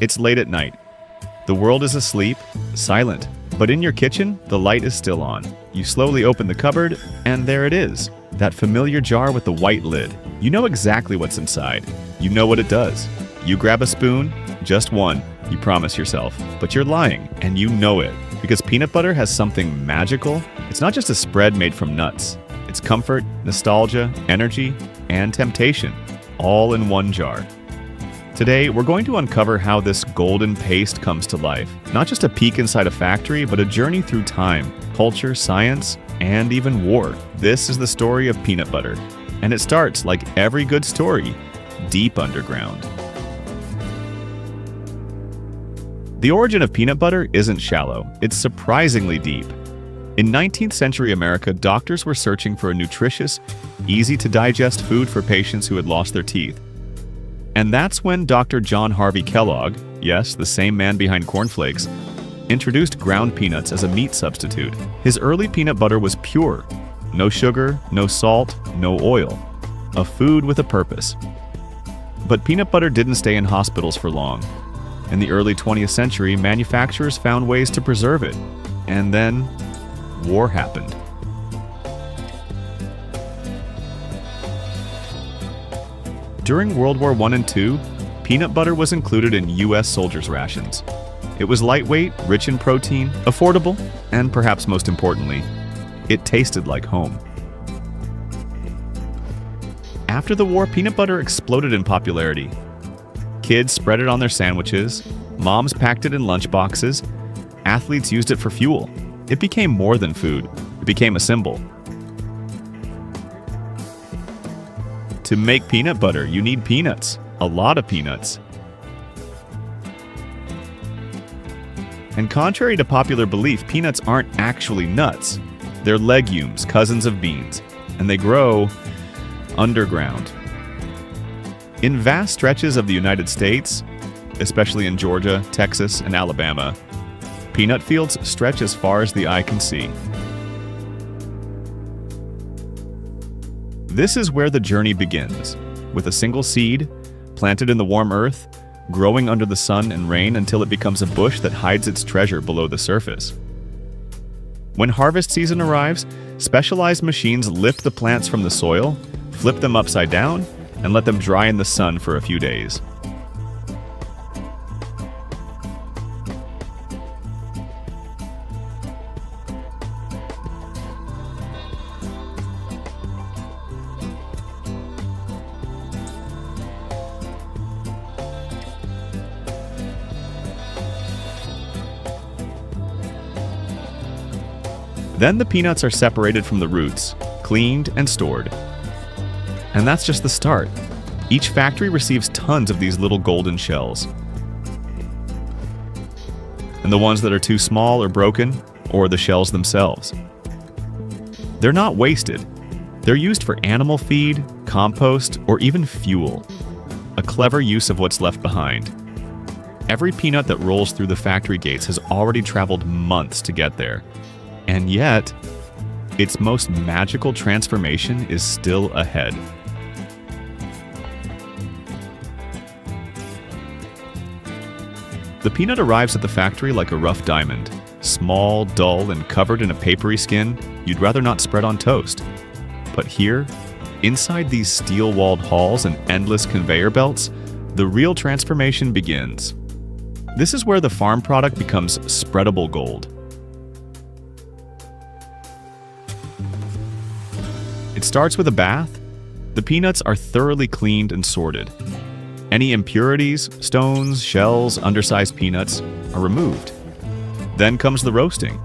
It's late at night. The world is asleep, silent. But in your kitchen, the light is still on. You slowly open the cupboard, and there it is. That familiar jar with the white lid. You know exactly what's inside. You know what it does. You grab a spoon, just one, you promise yourself. But you're lying, and you know it. Because peanut butter has something magical. It's not just a spread made from nuts. It's comfort, nostalgia, energy, and temptation, all in one jar. Today, we're going to uncover how this golden paste comes to life. Not just a peek inside a factory, but a journey through time, culture, science, and even war. This is the story of peanut butter. And it starts, like every good story, deep underground. The origin of peanut butter isn't shallow. It's surprisingly deep. In 19th century America, doctors were searching for a nutritious, easy-to-digest food for patients who had lost their teeth. And that's when Dr. John Harvey Kellogg, yes, the same man behind cornflakes, introduced ground peanuts as a meat substitute. His early peanut butter was pure. No sugar, no salt, no oil. A food with a purpose. But peanut butter didn't stay in hospitals for long. In the early 20th century, manufacturers found ways to preserve it. And then, war happened. During World War I and II, peanut butter was included in U.S. soldiers' rations. It was lightweight, rich in protein, affordable, and perhaps most importantly, it tasted like home. After the war, peanut butter exploded in popularity. Kids spread it on their sandwiches, moms packed it in lunchboxes, athletes used it for fuel. It became more than food. It became a symbol. To make peanut butter, you need peanuts. A lot of peanuts. And contrary to popular belief, peanuts aren't actually nuts. They're legumes, cousins of beans, and they grow underground. In vast stretches of the United States, especially in Georgia, Texas, and Alabama, peanut fields stretch as far as the eye can see. This is where the journey begins, with a single seed, planted in the warm earth, growing under the sun and rain until it becomes a bush that hides its treasure below the surface. When harvest season arrives, specialized machines lift the plants from the soil, flip them upside down, and let them dry in the sun for a few days. Then the peanuts are separated from the roots, cleaned and stored. And that's just the start. Each factory receives tons of these little golden shells. And the ones that are too small or broken, or the shells themselves. They're not wasted. They're used for animal feed, compost, or even fuel. A clever use of what's left behind. Every peanut that rolls through the factory gates has already traveled months to get there. And yet, its most magical transformation is still ahead. The peanut arrives at the factory like a rough diamond, small, dull, and covered in a papery skin you'd rather not spread on toast. But here, inside these steel-walled halls and endless conveyor belts, the real transformation begins. This is where the farm product becomes spreadable gold. It starts with a bath. The peanuts are thoroughly cleaned and sorted. Any impurities, stones, shells, undersized peanuts are removed. Then comes the roasting,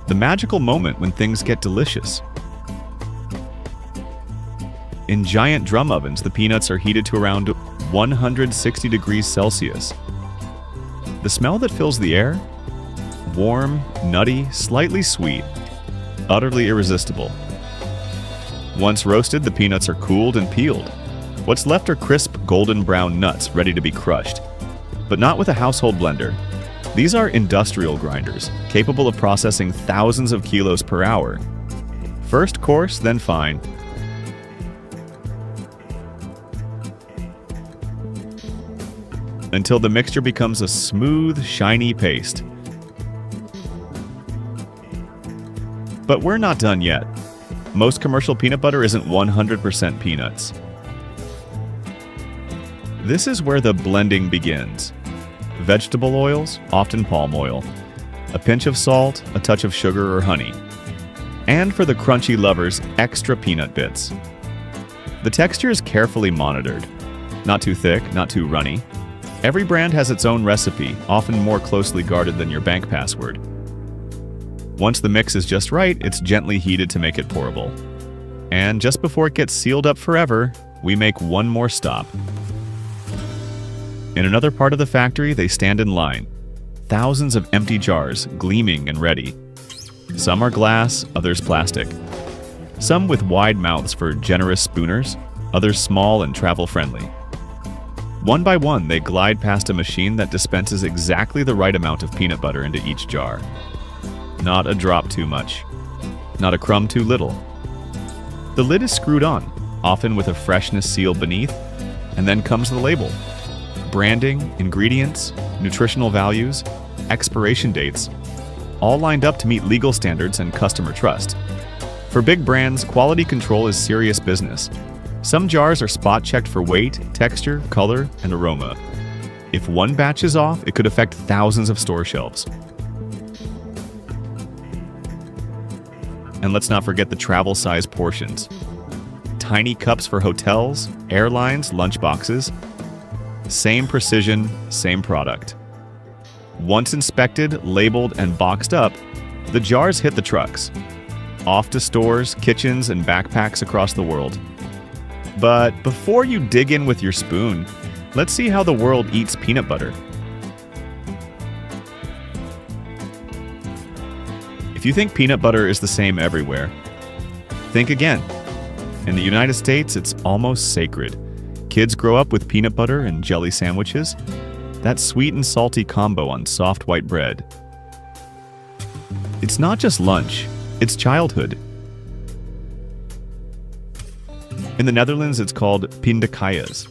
the magical moment when things get delicious. In giant drum ovens, the peanuts are heated to around 160 degrees Celsius. The smell that fills the air? Warm, nutty, slightly sweet, utterly irresistible. Once roasted, the peanuts are cooled and peeled. What's left are crisp, golden brown nuts ready to be crushed. But not with a household blender. These are industrial grinders, capable of processing thousands of kilos per hour. First coarse, then fine. until the mixture becomes a smooth, shiny paste. But we're not done yet. Most commercial peanut butter isn't 100% peanuts. This is where the blending begins. Vegetable oils, often palm oil, a pinch of salt, a touch of sugar or honey. And for the crunchy lovers, extra peanut bits. The texture is carefully monitored. Not too thick, not too runny. Every brand has its own recipe, often more closely guarded than your bank password. Once the mix is just right, it's gently heated to make it pourable. And just before it gets sealed up forever, we make one more stop. In another part of the factory, they stand in line. Thousands of empty jars, gleaming and ready. Some are glass, others plastic. Some with wide mouths for generous spooners, others small and travel-friendly. One by one, they glide past a machine that dispenses exactly the right amount of peanut butter into each jar. Not a drop too much. Not a crumb too little. The lid is screwed on, often with a freshness seal beneath, and then comes the label. Branding, ingredients, nutritional values, expiration dates, all lined up to meet legal standards and customer trust. For big brands, quality control is serious business. Some jars are spot-checked for weight, texture, color, and aroma. If one batch is off, it could affect thousands of store shelves. And let's not forget the travel-size portions. Tiny cups for hotels, airlines, lunchboxes. Same precision, same product. Once inspected, labeled, and boxed up, the jars hit the trucks. Off to stores, kitchens, and backpacks across the world. But before you dig in with your spoon, let's see how the world eats peanut butter. If you think peanut butter is the same everywhere, think again. In the United States, it's almost sacred. Kids grow up with peanut butter and jelly sandwiches, that sweet and salty combo on soft white bread. It's not just lunch, it's childhood. In the Netherlands, it's called pindakaas.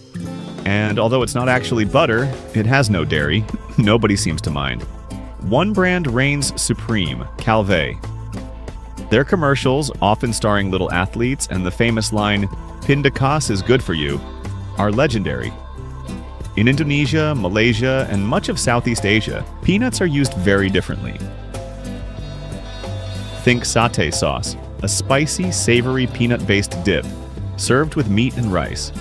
And although it's not actually butter, it has no dairy. Nobody seems to mind. One brand reigns supreme, Calvé. Their commercials, often starring little athletes, and the famous line, "Pindakaas is good for you," are legendary. In Indonesia, Malaysia, and much of Southeast Asia, peanuts are used very differently. Think satay sauce, a spicy, savory peanut-based dip, served with meat and rice.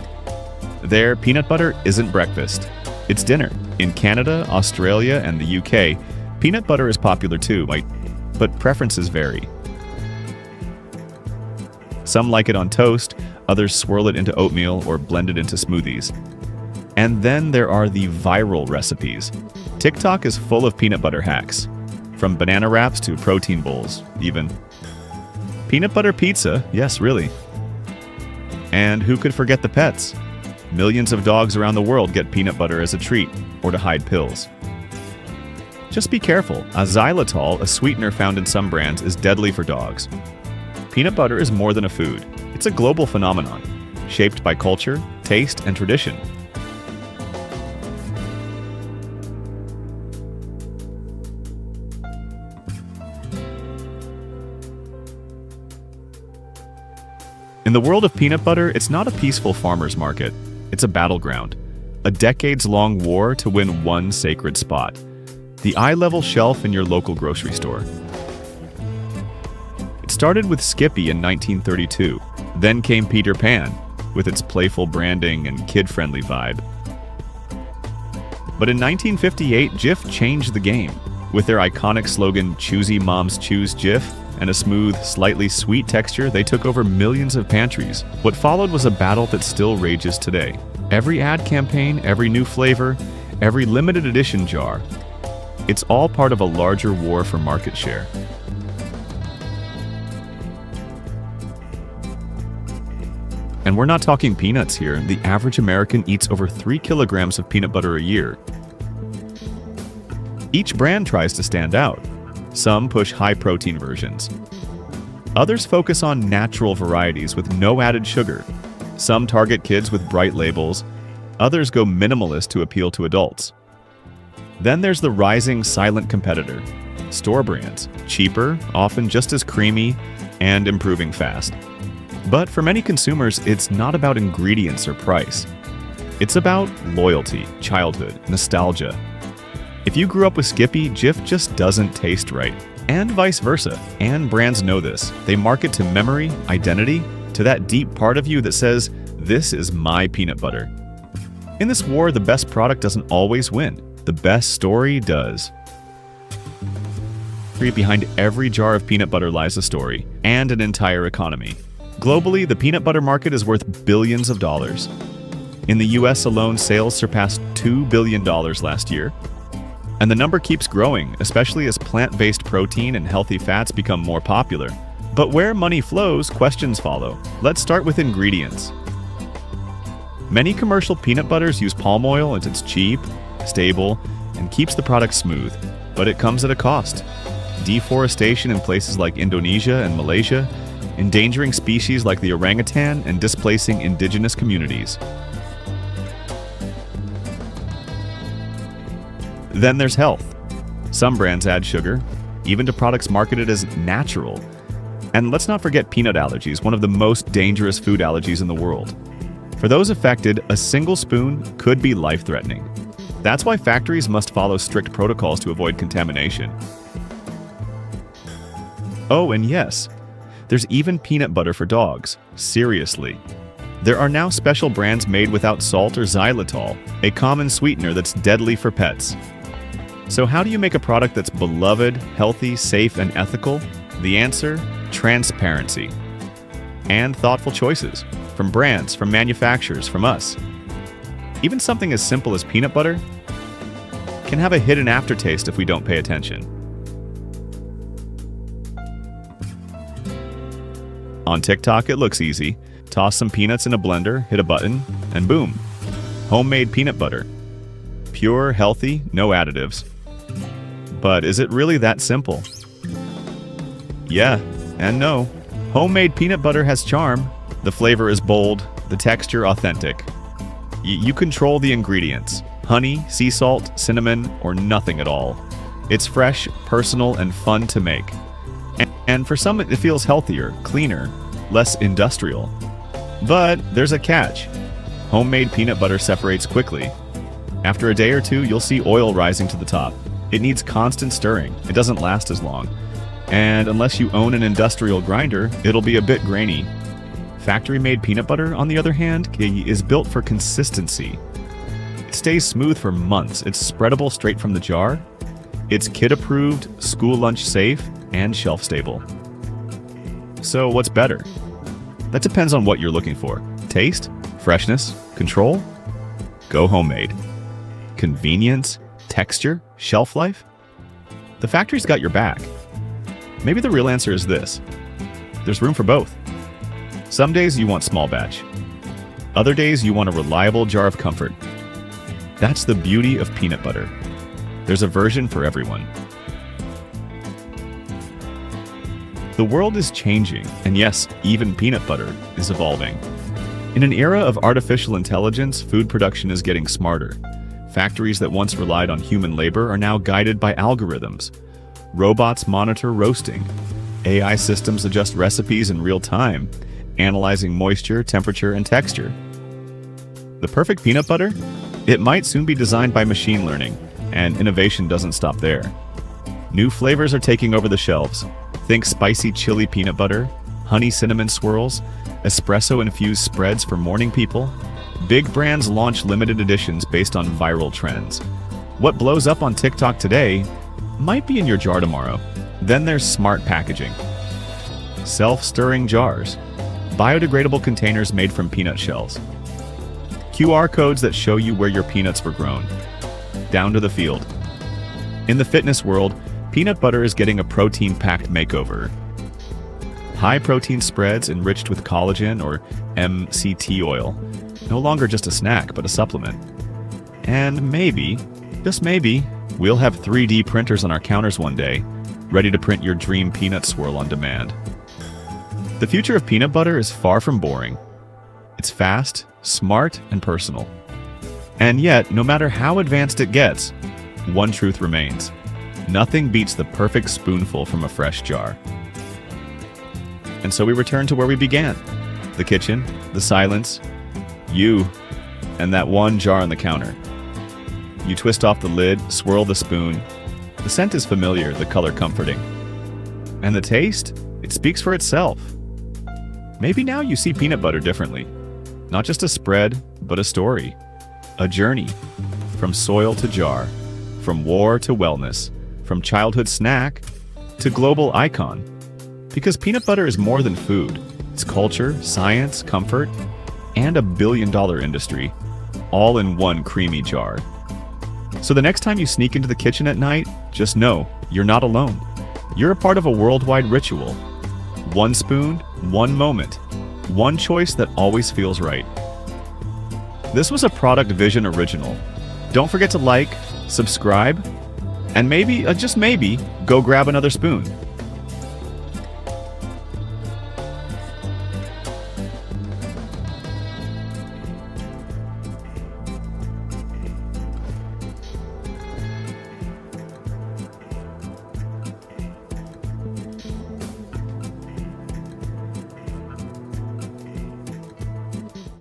There, peanut butter isn't breakfast. It's dinner. In Canada, Australia, and the UK, peanut butter is popular too, but preferences vary. Some like it on toast, others swirl it into oatmeal or blend it into smoothies. And then there are the viral recipes. TikTok is full of peanut butter hacks, from banana wraps to protein bowls, even. Peanut butter pizza, yes, really. And who could forget the pets? Millions of dogs around the world get peanut butter as a treat or to hide pills. Just be careful. Xylitol, a sweetener found in some brands, is deadly for dogs. Peanut butter is more than a food. It's a global phenomenon, shaped by culture, taste, and tradition. In the world of peanut butter, it's not a peaceful farmer's market. It's a battleground. A decades-long war to win one sacred spot. The eye-level shelf in your local grocery store. It started with Skippy in 1932. Then came Peter Pan, with its playful branding and kid-friendly vibe. But in 1958, Jif changed the game. With their iconic slogan, "Choosy Moms Choose Jif," and a smooth, slightly sweet texture, they took over millions of pantries. What followed was a battle that still rages today. Every ad campaign, every new flavor, every limited edition jar, it's all part of a larger war for market share. And we're not talking peanuts here. The average American eats over 3 kilograms of peanut butter a year. Each brand tries to stand out. Some push high-protein versions. Others focus on natural varieties with no added sugar. Some target kids with bright labels. Others go minimalist to appeal to adults. Then there's the rising silent competitor, store brands, cheaper, often just as creamy, and improving fast. But for many consumers, it's not about ingredients or price. It's about loyalty, childhood, nostalgia. If you grew up with Skippy, Jif just doesn't taste right. And vice versa. And brands know this. They market to memory, identity, to that deep part of you that says, "This is my peanut butter." In this war, the best product doesn't always win. The best story does. Behind every jar of peanut butter lies a story, and an entire economy. Globally, the peanut butter market is worth billions of dollars. In the US alone, sales surpassed $2 billion last year. And the number keeps growing, especially as plant-based protein and healthy fats become more popular. But where money flows, questions follow. Let's start with ingredients. Many commercial peanut butters use palm oil as it's cheap, stable, and keeps the product smooth. But it comes at a cost. Deforestation in places like Indonesia and Malaysia, endangering species like the orangutan and displacing indigenous communities. Then there's health. Some brands add sugar, even to products marketed as natural. And let's not forget peanut allergies, one of the most dangerous food allergies in the world. For those affected, a single spoon could be life-threatening. That's why factories must follow strict protocols to avoid contamination. Oh, and yes, there's even peanut butter for dogs. Seriously. There are now special brands made without salt or xylitol, a common sweetener that's deadly for pets. So how do you make a product that's beloved, healthy, safe, and ethical? The answer? Transparency. And thoughtful choices. From brands, from manufacturers, from us. Even something as simple as peanut butter can have a hidden aftertaste if we don't pay attention. On TikTok, it looks easy. Toss some peanuts in a blender, hit a button, and boom. Homemade peanut butter. Pure, healthy, no additives. But is it really that simple? Yeah, and no. Homemade peanut butter has charm. The flavor is bold, the texture authentic. You control the ingredients. Honey, sea salt, cinnamon, or nothing at all. It's fresh, personal, and fun to make. And for some, it feels healthier, cleaner, less industrial. But there's a catch. Homemade peanut butter separates quickly. After a day or two, you'll see oil rising to the top. It needs constant stirring. It doesn't last as long. And unless you own an industrial grinder, it'll be a bit grainy. Factory-made peanut butter, on the other hand, is built for consistency. It stays smooth for months. It's spreadable straight from the jar. It's kid-approved, school lunch safe, and shelf-stable. So what's better? That depends on what you're looking for. Taste? Freshness? Control? Go homemade. Convenience? Texture? Shelf life? The factory's got your back. Maybe the real answer is this. There's room for both. Some days you want small batch. Other days you want a reliable jar of comfort. That's the beauty of peanut butter. There's a version for everyone. The world is changing, and yes, even peanut butter is evolving. In an era of artificial intelligence, food production is getting smarter. Factories that once relied on human labor are now guided by algorithms. Robots monitor roasting. AI systems adjust recipes in real time, analyzing moisture, temperature, and texture. The perfect peanut butter? It might soon be designed by machine learning, and innovation doesn't stop there. New flavors are taking over the shelves. Think spicy chili peanut butter, honey cinnamon swirls, espresso-infused spreads for morning people. Big brands launch limited editions based on viral trends. What blows up on TikTok today might be in your jar tomorrow. Then there's smart packaging. Self-stirring jars. Biodegradable containers made from peanut shells. QR codes that show you where your peanuts were grown. Down to the field. In the fitness world, peanut butter is getting a protein-packed makeover. High-protein spreads enriched with collagen or MCT oil. No longer just a snack, but a supplement. And maybe, just maybe, we'll have 3D printers on our counters one day, ready to print your dream peanut swirl on demand. The future of peanut butter is far from boring. It's fast, smart, and personal. And yet, no matter how advanced it gets, one truth remains. Nothing beats the perfect spoonful from a fresh jar. And so we return to where we began. The kitchen, the silence, you, and that one jar on the counter. You twist off the lid, swirl the spoon. The scent is familiar, the color comforting. And the taste? It speaks for itself. Maybe now you see peanut butter differently. Not just a spread, but a story. A journey. From soil to jar. From war to wellness. From childhood snack to global icon. Because peanut butter is more than food. It's culture, science, comfort, and a billion-dollar industry. All in one creamy jar. So the next time you sneak into the kitchen at night, just know you're not alone. You're a part of a worldwide ritual. One spoon, one moment, one choice that always feels right. This was a Product Vision original. Don't forget to like, subscribe, and maybe, just maybe, go grab another spoon.